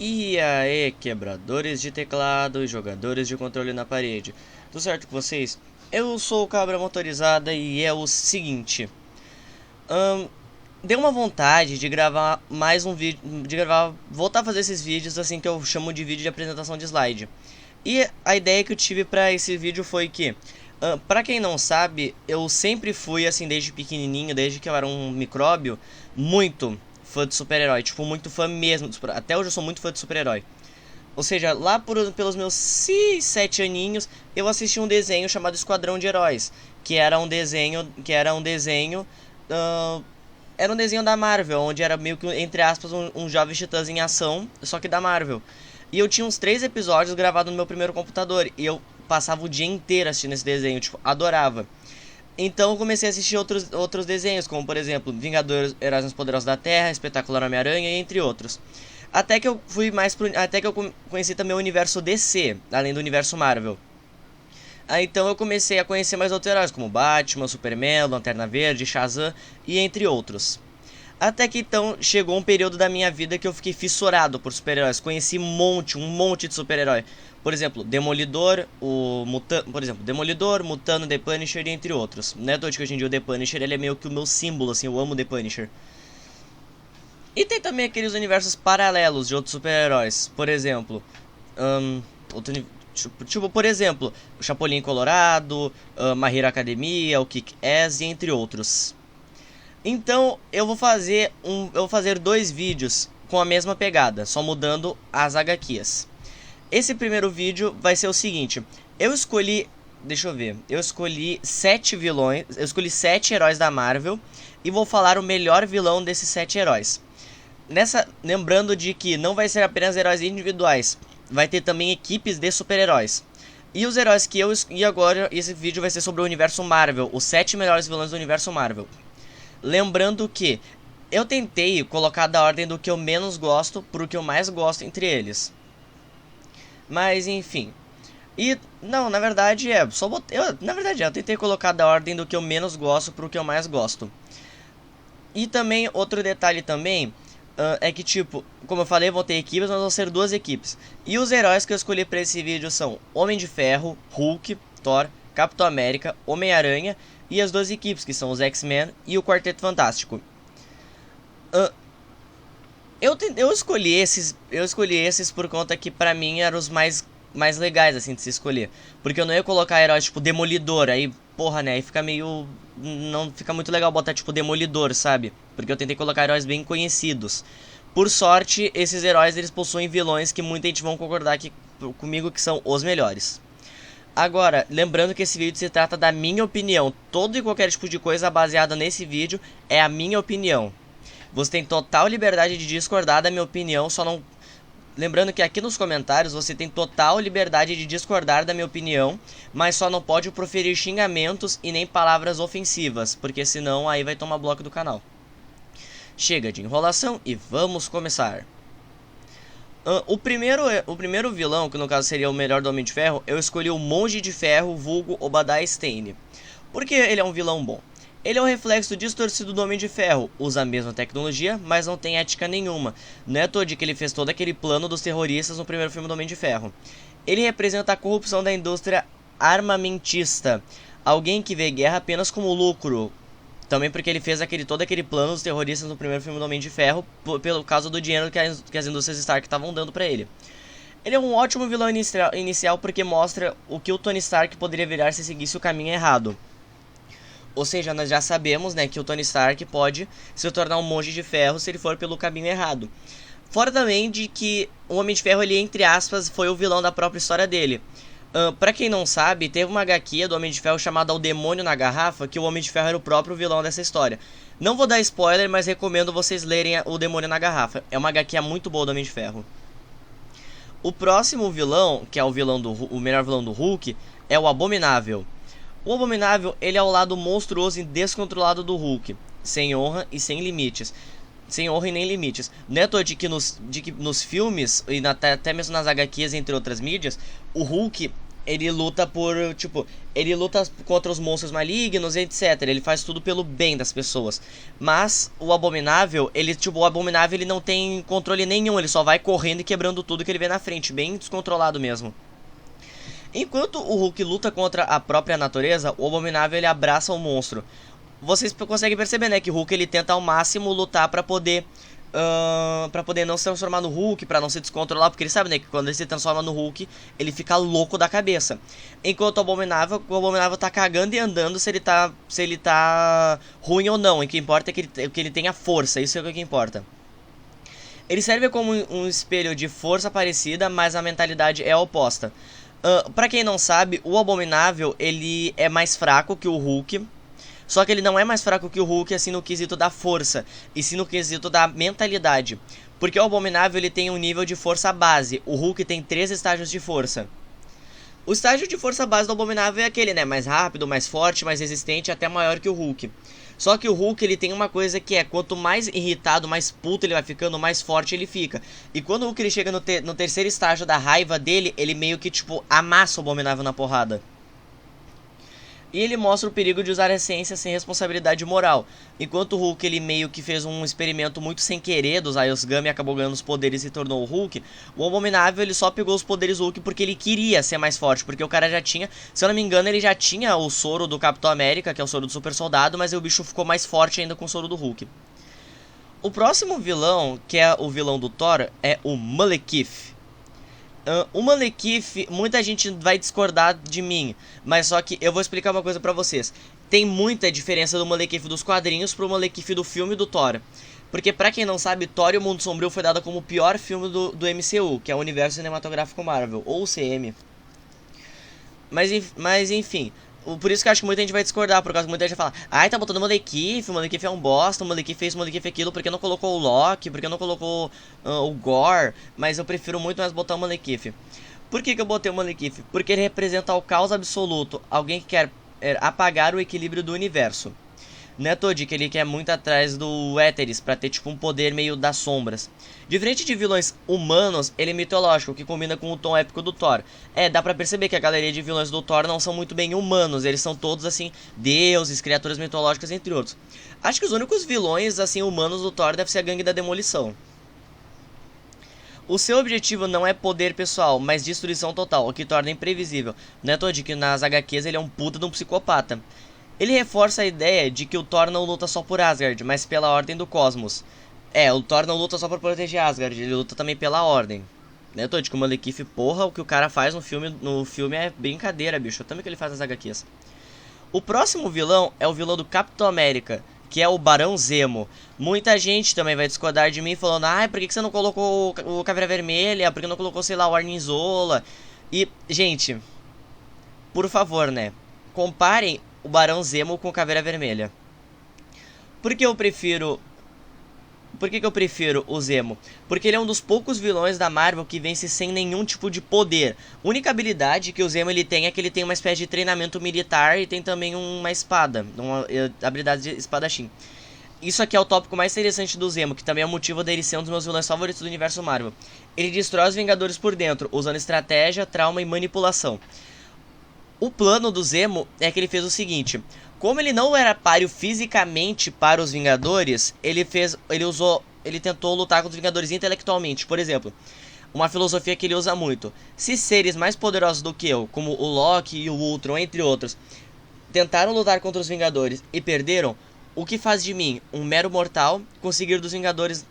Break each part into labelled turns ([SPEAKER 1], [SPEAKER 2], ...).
[SPEAKER 1] E aí, quebradores de teclado e jogadores de controle na parede. Tudo certo com vocês? Eu sou o Cabra Motorizada e é o seguinte. Deu uma vontade de gravar mais um vídeo, voltar a fazer esses vídeos assim que eu chamo de vídeo de apresentação de slide. E a ideia que eu tive pra esse vídeo foi que, pra quem não sabe, eu sempre fui assim desde pequenininho, desde que eu era um micróbio, muito fã de super-herói, tipo, muito fã mesmo de super-herói. Até hoje eu sou muito fã de super-herói. Ou seja, lá pelos meus 6, 7 aninhos, eu assisti um desenho chamado Esquadrão de Heróis, que era um desenho, era um desenho da Marvel, onde era meio que, entre aspas, um Jovens Titãs em ação, só que da Marvel. E eu tinha uns 3 episódios gravados no meu primeiro computador, e eu passava o dia inteiro assistindo esse desenho, tipo, adorava. Então eu comecei a assistir outros desenhos, como por exemplo, Vingadores, Heróis Mais Poderosos da Terra, Espetacular Homem-Aranha, entre outros. Até que eu conheci também o universo DC, além do universo Marvel. Aí então eu comecei a conhecer mais outros heróis, como Batman, Superman, Lanterna Verde, Shazam e entre outros. Até que então chegou um período da minha vida que eu fiquei fissurado por super-heróis. Conheci um monte de super-herói. Por exemplo, Demolidor, Mutano, The Punisher e entre outros. Não é todo que hoje em dia o The Punisher ele é meio que o meu símbolo, assim, eu amo The Punisher. E tem também aqueles universos paralelos de outros super-heróis. Por exemplo, por exemplo, o Chapolin Colorado, My Hero Academia, o Kick-Ass e entre outros. Então eu vou fazer 2 vídeos com a mesma pegada, só mudando as HQs. Esse primeiro vídeo vai ser o seguinte: eu escolhi 7 vilões, eu escolhi 7 heróis da Marvel e vou falar o melhor vilão desses 7 heróis. Lembrando de que não vai ser apenas heróis individuais, vai ter também equipes de super-heróis. E os heróis que eu escolhi agora, esse vídeo vai ser sobre o universo Marvel, os 7 melhores vilões do universo Marvel. Lembrando que eu tentei colocar da ordem do que eu menos gosto pro que eu mais gosto entre eles. Mas enfim. E não, na verdade eu tentei colocar da ordem do que eu menos gosto pro que eu mais gosto. E também outro detalhe também é que, tipo, como eu falei, vão ter equipes, mas vão ser 2 equipes. E os heróis que eu escolhi pra esse vídeo são Homem de Ferro, Hulk, Thor, Capitão América, Homem-Aranha e as 2 equipes, que são os X-Men e o Quarteto Fantástico. Eu escolhi esses por conta que pra mim eram os mais legais, assim, de se escolher. Porque eu não ia colocar heróis tipo Demolidor, aí, porra, né, aí fica meio... Não fica muito legal botar tipo Demolidor, sabe? Porque eu tentei colocar heróis bem conhecidos. Por sorte, esses heróis, eles possuem vilões que muita gente vão concordar comigo que são os melhores. Agora, lembrando que esse vídeo se trata da minha opinião. Todo e qualquer tipo de coisa baseada nesse vídeo é a minha opinião. Você tem total liberdade de discordar da minha opinião, só não... Lembrando que aqui nos comentários você tem total liberdade de discordar da minha opinião, mas só não pode proferir xingamentos e nem palavras ofensivas, porque senão aí vai tomar bloco do canal. Chega de enrolação e vamos começar. O primeiro vilão, que no caso seria o melhor do Homem de Ferro, eu escolhi o Monge de Ferro, vulgo Obadiah Stane. Por que ele é um vilão bom? Ele é um reflexo distorcido do Homem de Ferro, usa a mesma tecnologia, mas não tem ética nenhuma. Não é à toa de que ele fez todo aquele plano dos terroristas no primeiro filme do Homem de Ferro. Ele representa a corrupção da indústria armamentista, alguém que vê guerra apenas como lucro. Também porque ele fez todo aquele plano dos terroristas no primeiro filme do Homem de Ferro, pelo caso do dinheiro que as indústrias Stark estavam dando pra ele. Ele é um ótimo vilão inicial porque mostra o que o Tony Stark poderia virar se seguisse o caminho errado. Ou seja, nós já sabemos, né, que o Tony Stark pode se tornar um Monge de Ferro se ele for pelo caminho errado. Fora também de que o Homem de Ferro, ele, entre aspas, foi o vilão da própria história dele. Pra quem não sabe, teve uma HQ do Homem de Ferro chamada O Demônio na Garrafa, que o Homem de Ferro era o próprio vilão dessa história. Não vou dar spoiler, mas recomendo vocês lerem O Demônio na Garrafa. É uma HQ muito boa do Homem de Ferro. O próximo vilão, que é o melhor vilão do Hulk, é o Abominável. O Abominável, ele é o lado monstruoso e descontrolado do Hulk, sem honra e sem limites. Sem honra e nem limites. Não é à toa de que nos filmes, e até mesmo nas HQs, entre outras mídias, o Hulk, ele luta por, tipo, ele luta contra os monstros malignos, etc. Ele faz tudo pelo bem das pessoas. Mas o Abominável, o Abominável ele não tem controle nenhum, ele só vai correndo e quebrando tudo que ele vê na frente, bem descontrolado mesmo. Enquanto o Hulk luta contra a própria natureza, o Abominável ele abraça o monstro. Vocês conseguem perceber, né, que o Hulk ele tenta ao máximo lutar pra poder não se transformar no Hulk, pra não se descontrolar, porque ele sabe, né, que quando ele se transforma no Hulk, ele fica louco da cabeça. Enquanto o Abominável tá cagando e andando se ele tá ruim ou não. O que importa é que ele tenha força, isso é o que importa. Ele serve como um espelho de força parecida, mas a mentalidade é oposta. Pra quem não sabe, o Abominável ele é mais fraco que o Hulk. Só que ele não é mais fraco que o Hulk, assim, no quesito da força, e sim no quesito da mentalidade. Porque o Abominável ele tem um nível de força base, o Hulk tem 3 estágios de força. O estágio de força base do Abominável é aquele, né, mais rápido, mais forte, mais resistente, até maior que o Hulk. Só que o Hulk ele tem uma coisa que é, quanto mais irritado, mais puto ele vai ficando, mais forte ele fica. E quando o Hulk ele chega no terceiro estágio da raiva dele, ele meio que, tipo, amassa o Abominável na porrada. E ele mostra o perigo de usar a essência sem responsabilidade moral. Enquanto o Hulk ele meio que fez um experimento muito sem querer dos Aiosgami e acabou ganhando os poderes e tornou o Hulk, o Abominável ele só pegou os poderes Hulk porque ele queria ser mais forte. Porque o cara já tinha, se eu não me engano, ele já tinha o soro do Capitão América, que é o soro do super soldado, mas o bicho ficou mais forte ainda com o soro do Hulk. O próximo vilão, que é o vilão do Thor, é o Malekith. O Malekith, muita gente vai discordar de mim, mas só que eu vou explicar uma coisa pra vocês. Tem muita diferença do Malekith dos quadrinhos pro Malekith do filme do Thor. Porque pra quem não sabe, Thor e o Mundo Sombrio foi dado como o pior filme do MCU, que é o Universo Cinematográfico Marvel, ou CM. Mas enfim, por isso que eu acho que muita gente vai discordar, por causa que muita gente vai falar: ai, tá botando o Malekith é um bosta, o Malekith fez o Malekith aquilo, porque não colocou o Loki, porque não colocou o Gore, mas eu prefiro muito mais botar o Malekith. Por que eu botei o Malekith? Porque ele representa o caos absoluto, alguém que quer apagar o equilíbrio do universo. Não é Todd que ele quer muito atrás do Éteres, pra ter tipo um poder meio das sombras. Diferente de vilões humanos, ele é mitológico, que combina com o tom épico do Thor. Dá pra perceber que a galeria de vilões do Thor não são muito bem humanos, eles são todos assim, deuses, criaturas mitológicas, entre outros. Acho que os únicos vilões assim humanos do Thor deve ser a Gangue da Demolição. O seu objetivo não é poder pessoal, mas destruição total, o que torna imprevisível. Não é Todd que nas HQs ele é um puta de um psicopata. Ele reforça a ideia de que o Thor não luta só por Asgard, mas pela ordem do cosmos. O Thor não luta só por proteger Asgard, ele luta também pela ordem. Né, Todd, que o Malekith, porra, o que o cara faz no filme é brincadeira, bicho. Também que ele faz nas HQs. O próximo vilão é o vilão do Capitão América, que é o Barão Zemo. Muita gente também vai discordar de mim falando: ai, por que você não colocou o Caveira Vermelha? Por que não colocou, sei lá, o Arnizola? E, gente, por favor, né, comparem o Barão Zemo com Caveira Vermelha. Por que eu prefiro o Zemo? Porque ele é um dos poucos vilões da Marvel que vence sem nenhum tipo de poder. A única habilidade que o Zemo ele tem é que ele tem uma espécie de treinamento militar e tem também uma espada, uma habilidade de espadachim. Isso aqui é o tópico mais interessante do Zemo, que também é o motivo dele ser um dos meus vilões favoritos do universo Marvel. Ele destrói os Vingadores por dentro, usando estratégia, trauma e manipulação. O plano do Zemo é que ele fez o seguinte: como ele não era páreo fisicamente para os Vingadores, ele tentou lutar contra os Vingadores intelectualmente. Por exemplo, uma filosofia que ele usa muito: se seres mais poderosos do que eu, como o Loki e o Ultron, entre outros, tentaram lutar contra os Vingadores e perderam, o que faz de mim um mero mortal conseguir dos Vingadores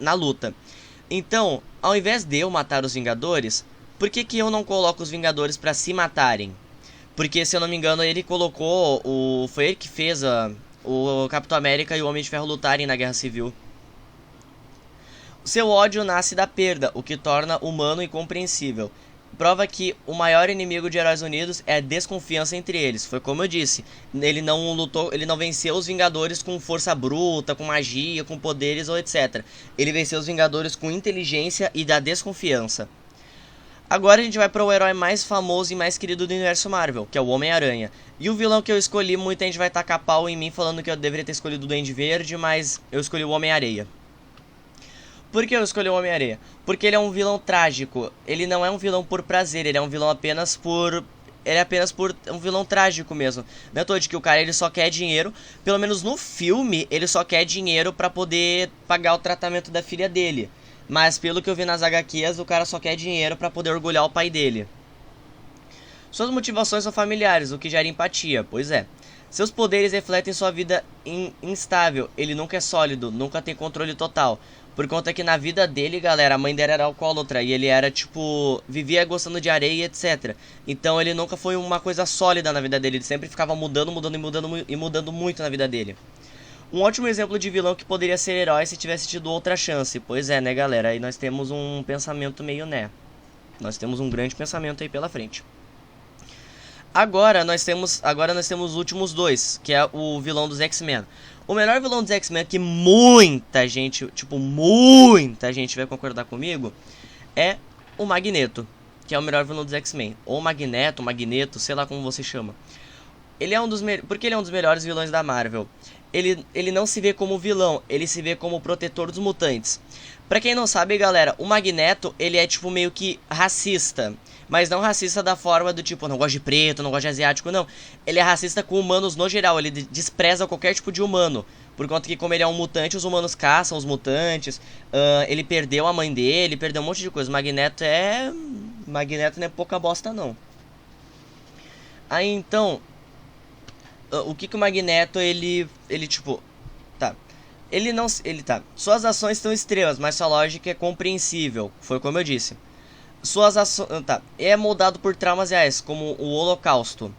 [SPEAKER 1] na luta? Então, ao invés de eu matar os Vingadores, por que eu não coloco os Vingadores pra se matarem? Porque, se eu não me engano, ele colocou foi ele que fez o Capitão América e o Homem de Ferro lutarem na Guerra Civil. Seu ódio nasce da perda, o que torna humano e compreensível. Prova que o maior inimigo de Heróis Unidos é a desconfiança entre eles. Foi como eu disse, ele não venceu os Vingadores com força bruta, com magia, com poderes ou etc. Ele venceu os Vingadores com inteligência e da desconfiança. Agora a gente vai para o herói mais famoso e mais querido do universo Marvel, que é o Homem-Aranha. E o vilão que eu escolhi, muita gente vai tacar pau em mim falando que eu deveria ter escolhido o Duende Verde, mas eu escolhi o Homem-Areia. Por que eu escolhi o Homem-Aranha? Porque ele é um vilão trágico. Ele não é um vilão por prazer, ele é um vilão apenas por... Ele é apenas por um vilão trágico mesmo. Não é todo de que o cara ele só quer dinheiro. Pelo menos no filme, ele só quer dinheiro pra poder pagar o tratamento da filha dele. Mas pelo que eu vi nas HQs, o cara só quer dinheiro pra poder orgulhar o pai dele. Suas motivações são familiares, o que gera empatia, pois é. Seus poderes refletem sua vida instável. Ele nunca é sólido, nunca tem controle total. Por conta que na vida dele, galera, a mãe dele era alcoólatra e ele era, tipo, vivia gostando de areia, etc. Então ele nunca foi uma coisa sólida na vida dele, ele sempre ficava mudando muito na vida dele. Um ótimo exemplo de vilão que poderia ser herói se tivesse tido outra chance. Pois é, né, galera? Aí nós temos um pensamento meio, né? Nós temos um grande pensamento aí pela frente. Agora nós temos os últimos dois, que é o vilão dos X-Men. O melhor vilão dos X-Men, que muita gente, tipo, muita gente vai concordar comigo, é o Magneto, que é o melhor vilão dos X-Men. Ou Magneto, sei lá como você chama. Ele é porque ele é um dos melhores vilões da Marvel. Ele não se vê como vilão, ele se vê como protetor dos mutantes. Pra quem não sabe, galera, o Magneto, ele é tipo meio que racista. Mas não racista da forma do tipo, não gosto de preto, não gosto de asiático, não. Ele é racista com humanos no geral, ele despreza qualquer tipo de humano. Por conta que como ele é um mutante, os humanos caçam os mutantes. Ele perdeu a mãe dele, perdeu um monte de coisa. Magneto não é pouca bosta, não. Aí então... o que o Magneto, ele tipo... Tá. Suas ações são extremas, mas sua lógica é compreensível. Foi como eu disse. Suas ações... É moldado por traumas reais, como o Holocausto.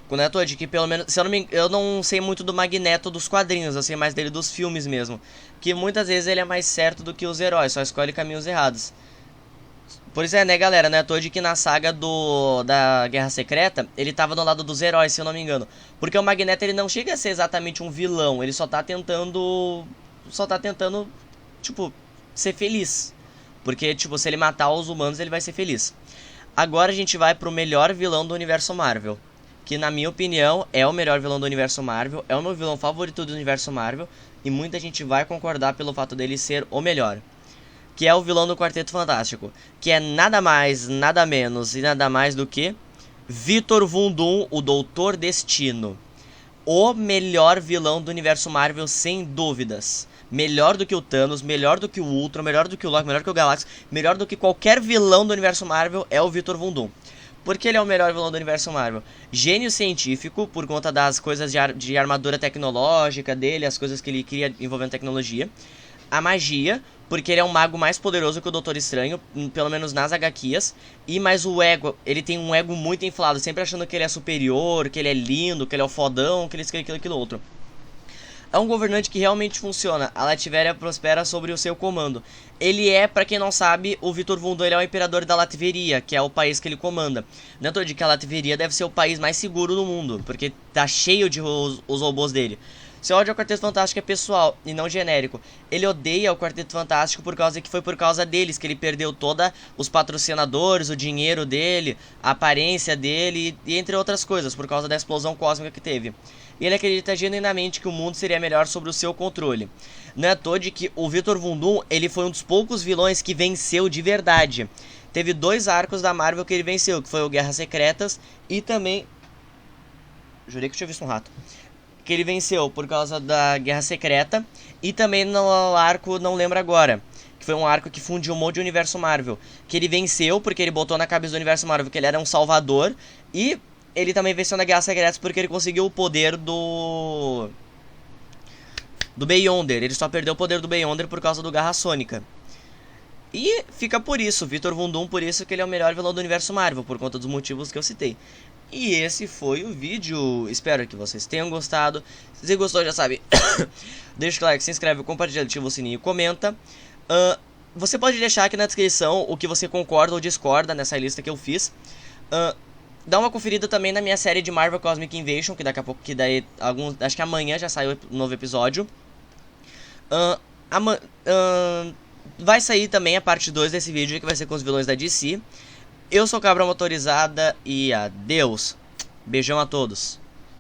[SPEAKER 1] Quando é todo de que pelo menos... eu não sei muito do Magneto dos quadrinhos, eu sei mais dele dos filmes mesmo. Que muitas vezes ele é mais certo do que os heróis, só escolhe caminhos errados. Por isso é, né, galera, né, todo de que na saga da Guerra Secreta, ele tava do lado dos heróis, se eu não me engano. Porque o Magneto, ele não chega a ser exatamente um vilão, ele só tá tentando, tipo, ser feliz. Porque, tipo, se ele matar os humanos, ele vai ser feliz. Agora a gente vai pro melhor vilão do universo Marvel. Que, na minha opinião, é o melhor vilão do universo Marvel. É o meu vilão favorito do universo Marvel. E muita gente vai concordar pelo fato dele ser o melhor. Que é o vilão do Quarteto Fantástico. Que é nada mais, nada menos e nada mais do que... Victor Von Doom, o Doutor Destino. O melhor vilão do universo Marvel, sem dúvidas. Melhor do que o Thanos, melhor do que o Ultron, melhor do que o Loki, melhor que o Galactus, melhor do que qualquer vilão do universo Marvel é o Victor Von Doom. Por que ele é o melhor vilão do universo Marvel? Gênio científico, por conta das coisas de armadura tecnológica dele, as coisas que ele cria envolvendo tecnologia. A magia, porque ele é um mago mais poderoso que o Doutor Estranho, pelo menos nas HQs. E mais o ego, ele tem um ego muito inflado, sempre achando que ele é superior, que ele é lindo, que ele é o fodão, que ele é aquilo outro. É um governante que realmente funciona. A Latvéria prospera sobre o seu comando. Ele é, pra quem não sabe, o Victor Von Doom, ele é o imperador da Latveria, que é o país que ele comanda. Dentro de que a Latveria deve ser o país mais seguro do mundo, porque tá cheio de os robôs dele. Seu ódio ao Quarteto Fantástico é pessoal e não genérico. Ele odeia o Quarteto Fantástico por causa que foi por causa deles que ele perdeu todos os patrocinadores, o dinheiro dele, a aparência dele e entre outras coisas, por causa da explosão cósmica que teve. E ele acredita genuinamente que o mundo seria melhor sob o seu controle. Não é à toa de que o Victor Von Doom, ele foi um dos poucos vilões que venceu de verdade. Teve 2 arcos da Marvel que ele venceu, que foi o Guerras Secretas e também... Jurei que eu tinha visto um rato. Que ele venceu por causa da Guerra Secreta e também no arco, não lembro agora, que foi um arco que fundiu um monte de universo Marvel, que ele venceu porque ele botou na cabeça do universo Marvel que ele era um salvador, e ele também venceu na Guerra Secreta porque ele conseguiu o poder do Beyonder. Ele só perdeu o poder do Beyonder por causa do Garra Sônica. E fica por isso, Victor Von Doom, por isso que ele é o melhor vilão do universo Marvel, por conta dos motivos que eu citei. E esse foi o vídeo, espero que vocês tenham gostado. Se você gostou, já sabe, deixa o like, se inscreve, compartilha, ativa o sininho e comenta. Você pode deixar aqui na descrição o que você concorda ou discorda nessa lista que eu fiz. Dá uma conferida também na minha série de Marvel Cosmic Invasion, que daqui a pouco, acho que amanhã já saiu um novo episódio. Vai sair também a parte 2 desse vídeo, que vai ser com os vilões da DC. Eu sou Cabra Motorizada e adeus. Beijão a todos.